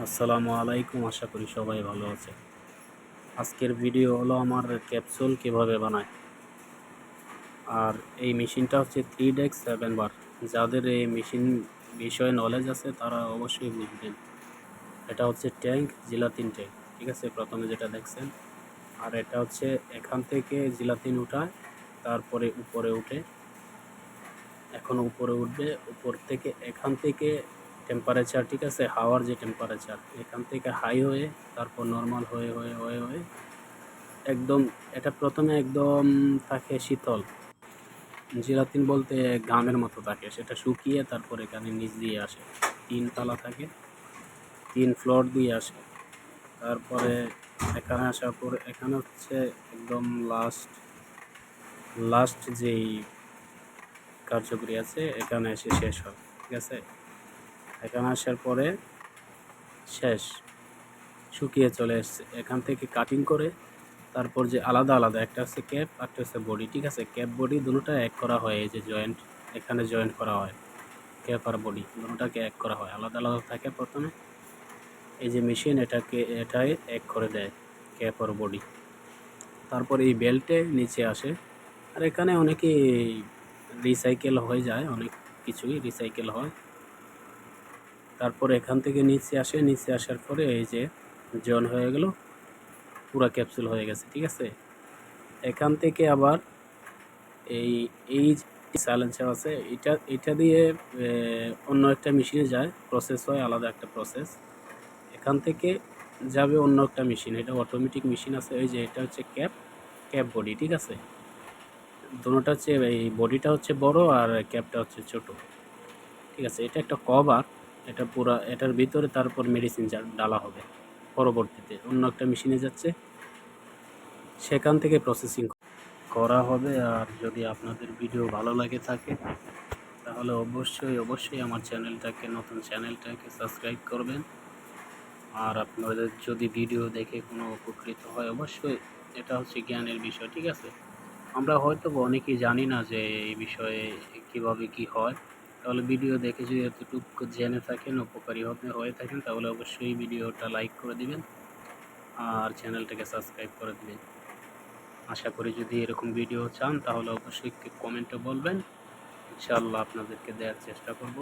আসসালামু আলাইকুম, আশা করি সবাই ভালো আছে। আজকের ভিডিও হলো আমার ক্যাপসুল কিভাবে বানায়। আর এই মেশিনটা হচ্ছে 3 ডেক্স 7 বার। যাদের এই মেশিন বিষয়ে নলেজ আছে তারা অবশ্যই বুঝবেন। এটা হচ্ছে ট্যাঙ্ক, জিলাতিন ট্যাঙ্ক, ঠিক আছে? প্রথমে যেটা দেখছেন। আর এটা হচ্ছে এখান থেকে জিলাতিন উঠায়, তারপরে উপরে উঠে, এখন উপরে উঠবে। উপর থেকে এখান থেকে টেম্পারেচার, ঠিক আছে, হাওয়ার যে টেম্পারেচার এখান থেকে হাই হয়ে তারপর নর্মাল হয়ে হয়ে হয়ে হয়ে একদম, এটা প্রথমে একদম থাকে শীতল। জিলাতিন বলতে গামের মতো থাকে, সেটা শুকিয়ে তারপর এখানে নিচ দিয়ে আসে। 3 তলা থাকে, 3 ফ্লোর দিয়ে আসে। তারপরে এখানে আসার পর এখানে হচ্ছে একদম লাস্ট লাস্ট যেই কার্যকরী আছে এখানে এসে শেষ হয়, ঠিক আছে? এখানে আসার পরে শেষ, শুকিয়ে চলে এসছে। এখান থেকে কাটিং করে তারপর যে আলাদা আলাদা, একটা হচ্ছে ক্যাপ, একটা হচ্ছে বডি, ঠিক আছে? ক্যাপ বডি দুটোটা এক করা হয়, এই যে জয়েন্ট, এখানে জয়েন্ট করা হয়। ক্যাপ আর বডি দুটোটাকে এক করা হয়, আলাদা আলাদা থাকে প্রথমে। এই যে মেশিন এটাই এক করে দেয় ক্যাপ আর বডি। তারপর এই বেল্টে নিচে আসে। আর এখানে অনেকেই রিসাইকেল হয়ে যায়, অনেক কিছুই রিসাইকেল হয়। তারপর এখান থেকে নিচে আসে, নিচে আসার পরে এই যে জয়েন হয়ে গেল, পুরা ক্যাপসুল হয়ে গেছে, ঠিক আছে? এখান থেকে আবার এই এই সাইলেন্সার আছে, এটা দিয়ে অন্য একটা মেশিনে যায়, প্রসেস হয়, আলাদা একটা প্রসেস। এখান থেকে যাবে অন্য একটা মেশিন, এটা অটোমেটিক মেশিন আছে। ওই যে এটা হচ্ছে ক্যাপ বডি, ঠিক আছে? দুটোটা হচ্ছে, এই বডিটা হচ্ছে বড় আর ক্যাপটা হচ্ছে ছোট, ঠিক আছে? এটা একটা কভার, এটা পুরা এটার ভিতরে তারপর মেডিসিন ডালা হবে, পরবর্তীতে অন্য একটা মেশিনে যাচ্ছে, সেখান থেকে প্রসেসিং করা হবে। আর যদি আপনাদের ভিডিও ভালো লাগে থাকে তাহলে অবশ্যই আমার নতুন চ্যানেলটাকে সাবস্ক্রাইব করবেন। আর আপনাদের যদি ভিডিও দেখে কোনো উপকৃত হয়, অবশ্যই এটা হচ্ছে জ্ঞানের বিষয়, ঠিক আছে? আমরা হয়তো অনেকেই জানি না যে এই বিষয়ে কিভাবে কি হয়। তাহলে ভিডিও দেখে যদি এতটুকু জেনে থাকেন, উপকারী হয়ে থাকেন, তাহলে অবশ্যই ভিডিওটা লাইক করে দিবেন আর চ্যানেলটাকে সাবস্ক্রাইব করে দিবেন। আশা করি যদি এরকম ভিডিও চান তাহলে অবশ্যই কমেন্টে বলবেন, ইনশাআল্লাহ আপনাদেরকে দেওয়ার চেষ্টা করব।